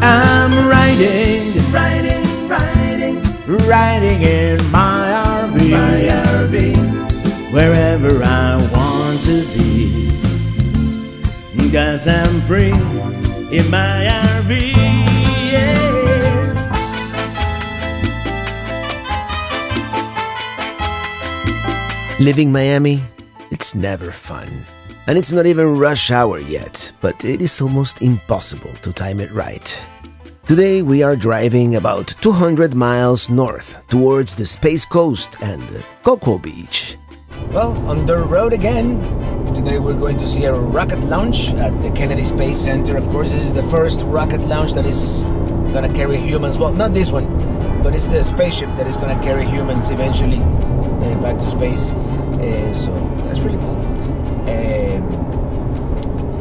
I'm riding in my RV, wherever I want to be, 'cause I'm free in my RV, yeah. Living Miami, it's never fun. And it's not even rush hour yet, but it is almost impossible to time it right. Today we are driving about 200 miles north towards the Space Coast and Cocoa Beach. Well, on the road again. Today we're going to see a rocket launch at the Kennedy Space Center. Of course, this is the first rocket launch that is gonna carry humans. Well, not this one, but it's the spaceship that is gonna carry humans eventually back to space. So that's really cool.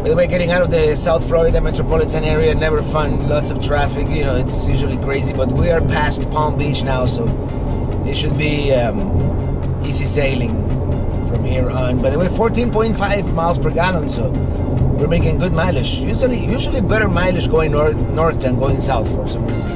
By the way, getting out of the South Florida metropolitan area, never fun, lots of traffic, you know, it's usually crazy, but we are past Palm Beach now, so it should be easy sailing from here on. By the way, 14.5 miles per gallon, so we're making good mileage. Usually better mileage going north than going south for some reason.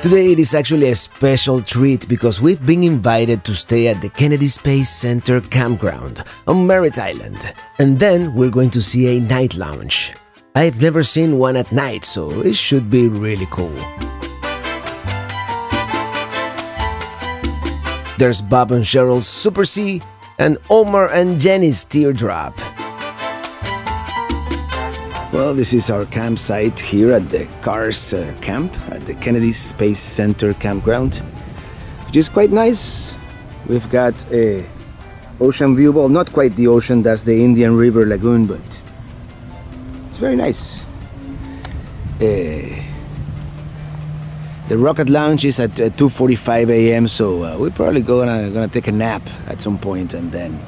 Today it is actually a special treat because we've been invited to stay at the Kennedy Space Center campground on Merritt Island, and then we're going to see a night lounge. I've never seen one at night, so it should be really cool. There's Bob and Cheryl's Super C and Omar and Jenny's Teardrop. Well, this is our campsite here at the Cars camp at the Kennedy Space Center campground, which is quite nice. We've got a ocean view, well, not quite the ocean, that's the Indian River Lagoon, but it's very nice. The rocket launch is at 2:45 a.m., so we're probably gonna take a nap at some point and then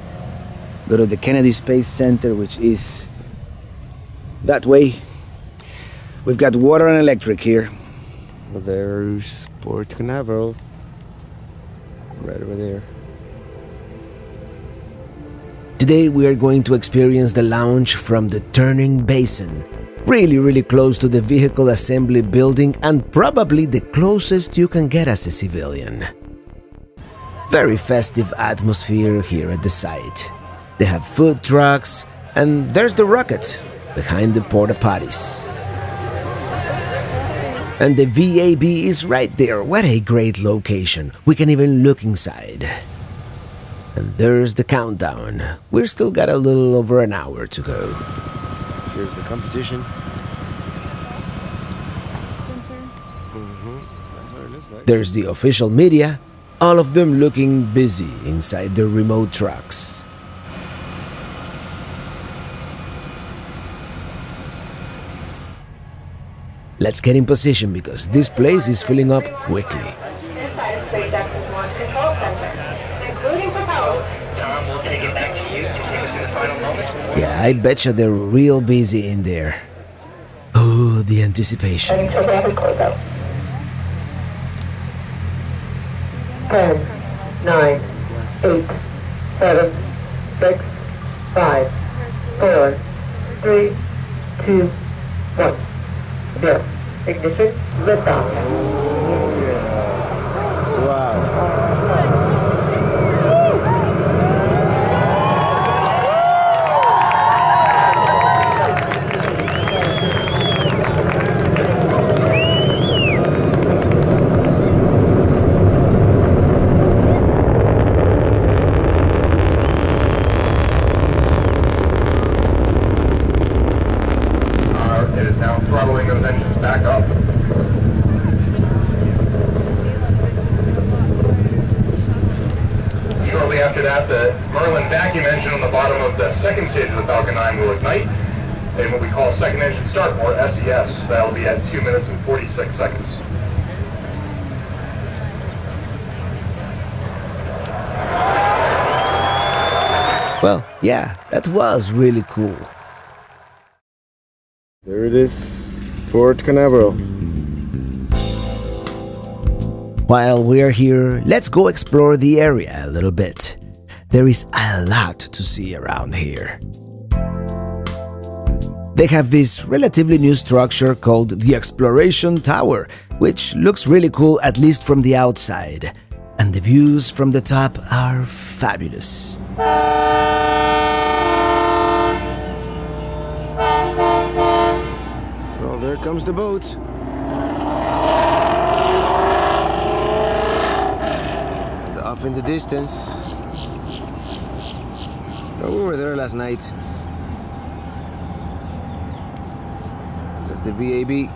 go to the Kennedy Space Center, which is that way. We've got water and electric here. Well, there's Port Canaveral, right over there. Today we are going to experience the lounge from the Turning Basin, really close to the vehicle assembly building and probably the closest you can get as a civilian. Very festive atmosphere here at the site. They have food trucks, and there's the rocket behind the porta potties. And the VAB is right there. What a great location. We can even look inside. And there's the countdown. We've still got a little over an hour to go. Here's the competition. That's what it looks like. There's the official media, all of them looking busy inside their remote trucks. Let's get in position because this place is filling up quickly. Yeah, I betcha they're real busy in there. Oh, the anticipation. 10, 9, 8, 7, 6, 5, 4, 3, 2, 1. Zero. Ignition, liftoff. Wow. It is now throttling those engines back up. Shortly after that, the Merlin vacuum engine on the bottom of the second stage of the Falcon 9 will ignite in what we call second engine start, or SES. That'll be at 2 minutes and 46 seconds. Well, yeah, that was really cool. There it is, Port Canaveral. While we're here, let's go explore the area a little bit. There is a lot to see around here. They have this relatively new structure called the Exploration Tower, which looks really cool at least from the outside. And the views from the top are fabulous. Well, there comes the boat. Off in the distance. Oh, we were there last night. That's the VAB.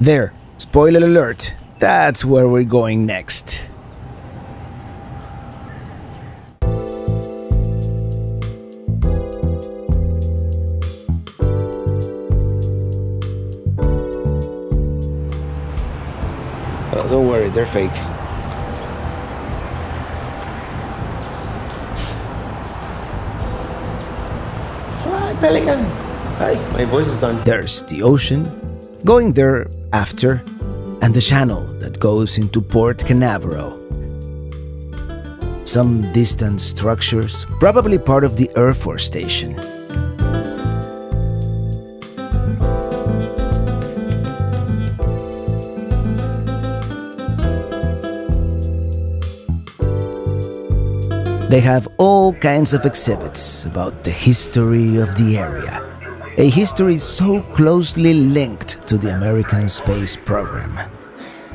There, spoiler alert, that's where we're going next. Oh, don't worry, they're fake. Pelican. Hi, my voice is gone. There's the ocean, going there after, and the channel that goes into Port Canaveral. Some distant structures, probably part of the Air Force Station. They have all kinds of exhibits about the history of the area, a history so closely linked to the American space program.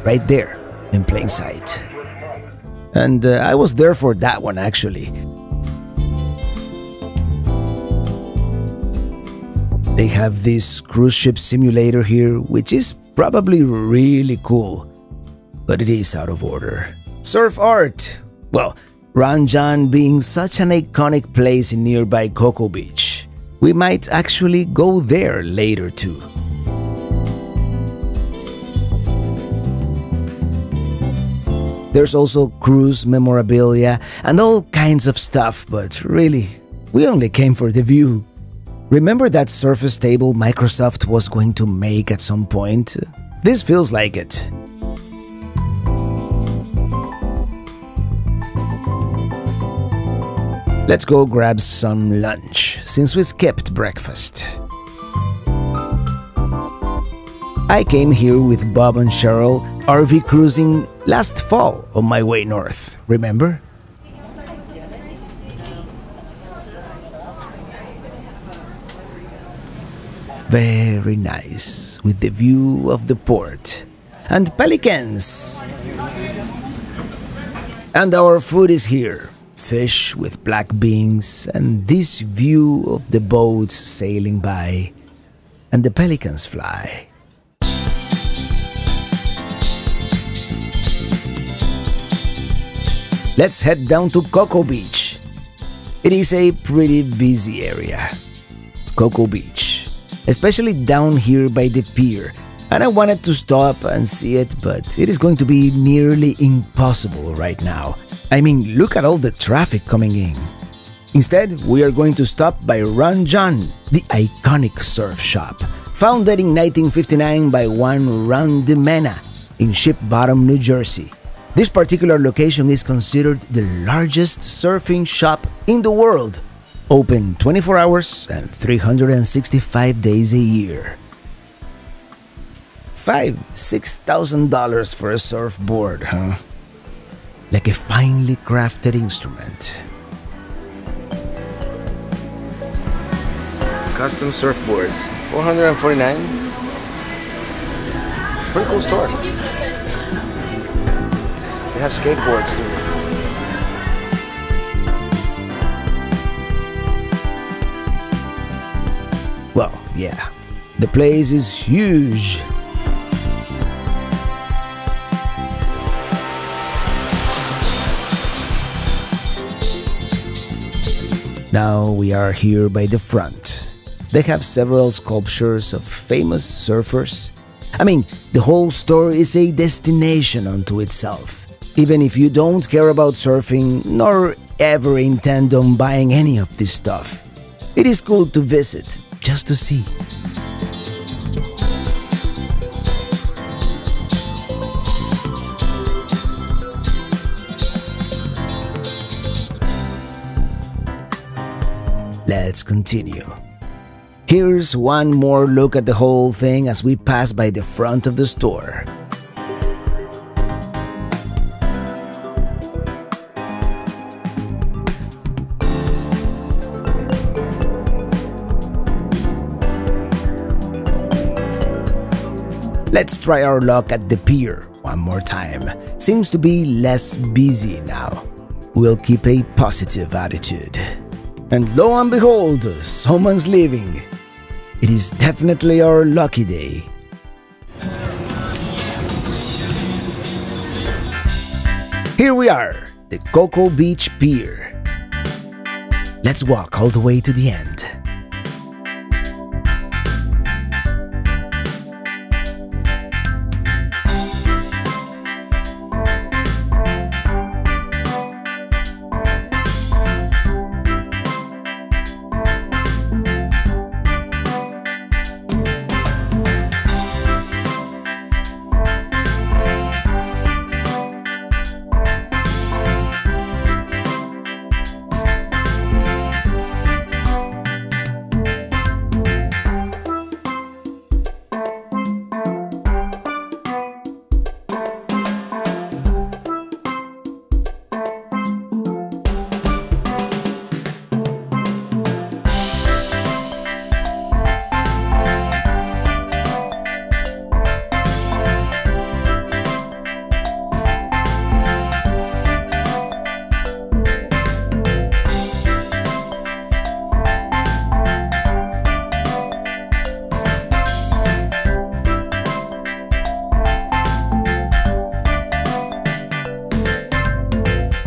Right there, in plain sight. And I was there for that one actually. They have this cruise ship simulator here, which is probably really cool, but it is out of order. Surf art! Well, Ron Jon being such an iconic place in nearby Cocoa Beach, we might actually go there later too. There's also cruise memorabilia and all kinds of stuff, but really, we only came for the view. Remember that Surface table Microsoft was going to make at some point? This feels like it. Let's go grab some lunch, since we skipped breakfast. I came here with Bob and Cheryl RV cruising last fall on my way north, remember? Very nice, with the view of the port. And pelicans! And our food is here. Fish with black beans, and this view of the boats sailing by, and the pelicans fly. Let's head down to Cocoa Beach. It is a pretty busy area. Cocoa Beach, especially down here by the pier, and I wanted to stop and see it, but it is going to be nearly impossible right now. I mean, look at all the traffic coming in. Instead, we are going to stop by Ron Jon, the iconic surf shop, founded in 1959 by one Ron Jon in Ship Bottom, New Jersey. This particular location is considered the largest surfing shop in the world, open 24 hours and 365 days a year. $5,000–$6,000 for a surfboard, huh? Like a finely crafted instrument. Custom surfboards, $449. Pretty cool store. They have skateboards too. Well, yeah, the place is huge. Now we are here by the front. They have several sculptures of famous surfers. I mean, the whole store is a destination unto itself. Even if you don't care about surfing, nor ever intend on buying any of this stuff, it is cool to visit, just to see. continue. Here's one more look at the whole thing as we pass by the front of the store. Let's try our luck at the pier one more time. Seems to be less busy now. We'll keep a positive attitude. And lo and behold, someone's leaving. It is definitely our lucky day. Here we are, the Cocoa Beach Pier. Let's walk all the way to the end.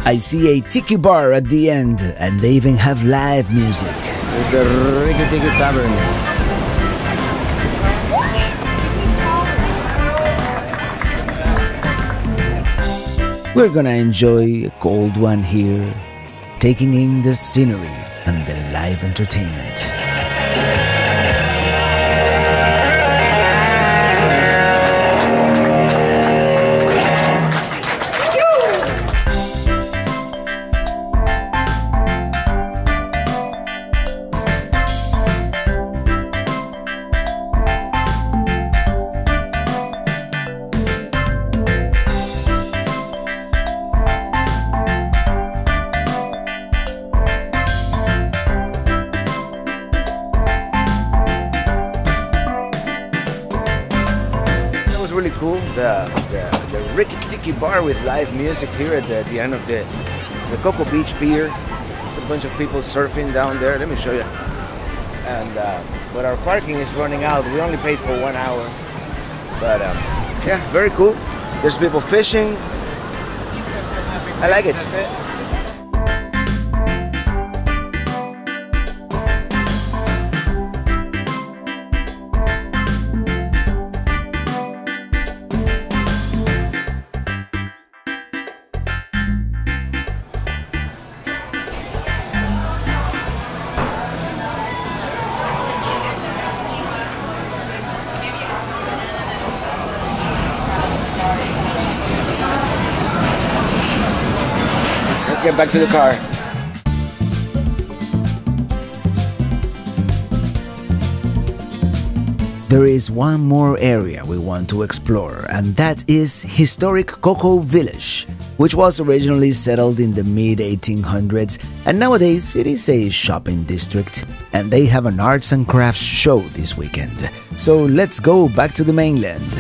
I see a tiki bar at the end, and they even have live music. It's the Ricky Tiki Tavern. We're gonna enjoy a cold one here, taking in the scenery and the live entertainment. Really cool, the Ricky Tiki bar with live music here at the end of the Cocoa Beach Pier. There's a bunch of people surfing down there. Let me show you. And but our parking is running out. We only paid for 1 hour, but yeah, very cool. There's people fishing. I like it. Let's get back to the car. There is one more area we want to explore, and that is historic Cocoa Village, which was originally settled in the mid-1800s, and nowadays it is a shopping district, and they have an arts and crafts show this weekend. So let's go back to the mainland.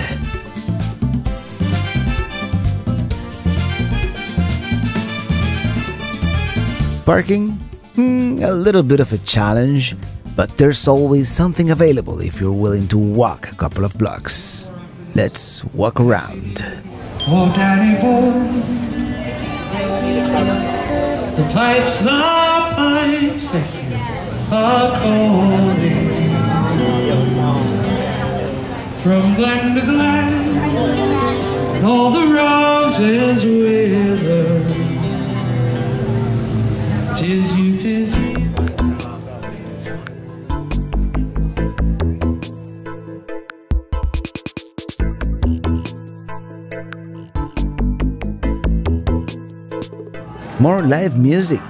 Parking? A little bit of a challenge, but there's always something available if you're willing to walk a couple of blocks. Let's walk around. Oh, Daddy boy, the pipes that are calling from glen to glen, all the roses wither. 'Tis you, 'tis you. More live music.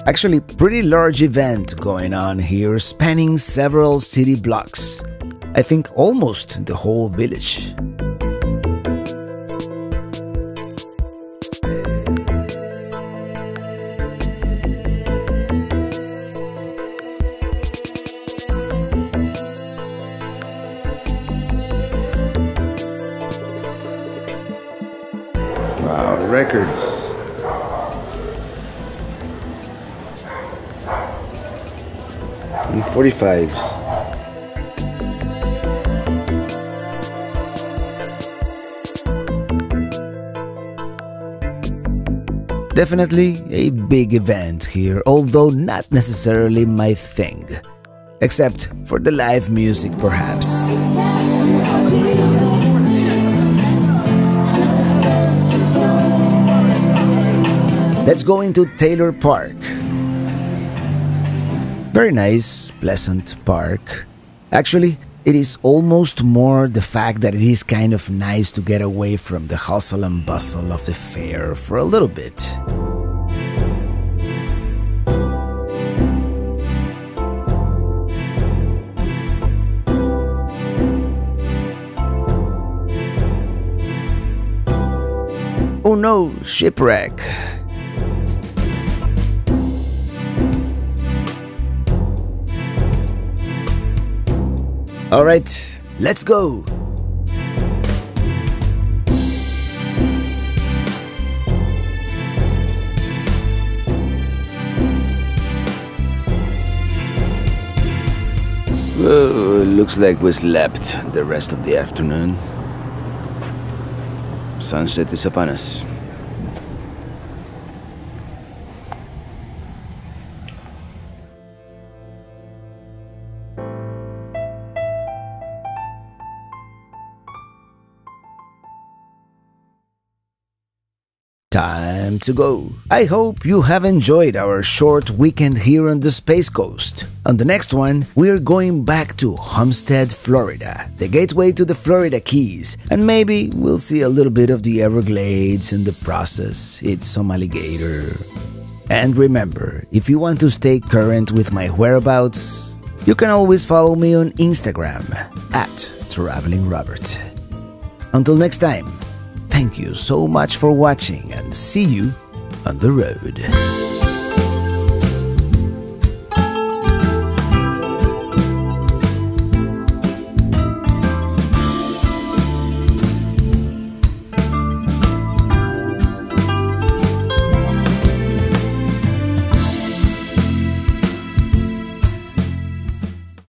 Actually, pretty large event going on here, spanning several city blocks. I think almost the whole village. Wow, records. And 45s. Definitely a big event here, although not necessarily my thing. Except for the live music, perhaps. Let's go into Taylor Park. Very nice, pleasant park. Actually, it is almost more the fact that it is kind of nice to get away from the hustle and bustle of the fair for a little bit. Oh no, shipwreck. All right, let's go. Well, it looks like we slept the rest of the afternoon. Sunset is upon us. Time to go. I hope you have enjoyed our short weekend here on the Space Coast. On the next one, we're going back to Homestead, Florida, the gateway to the Florida Keys, and maybe we'll see a little bit of the Everglades in the process, eat some alligator. And remember, if you want to stay current with my whereabouts, you can always follow me on Instagram @TravelingRobert. Until next time, thank you so much for watching and see you on the road.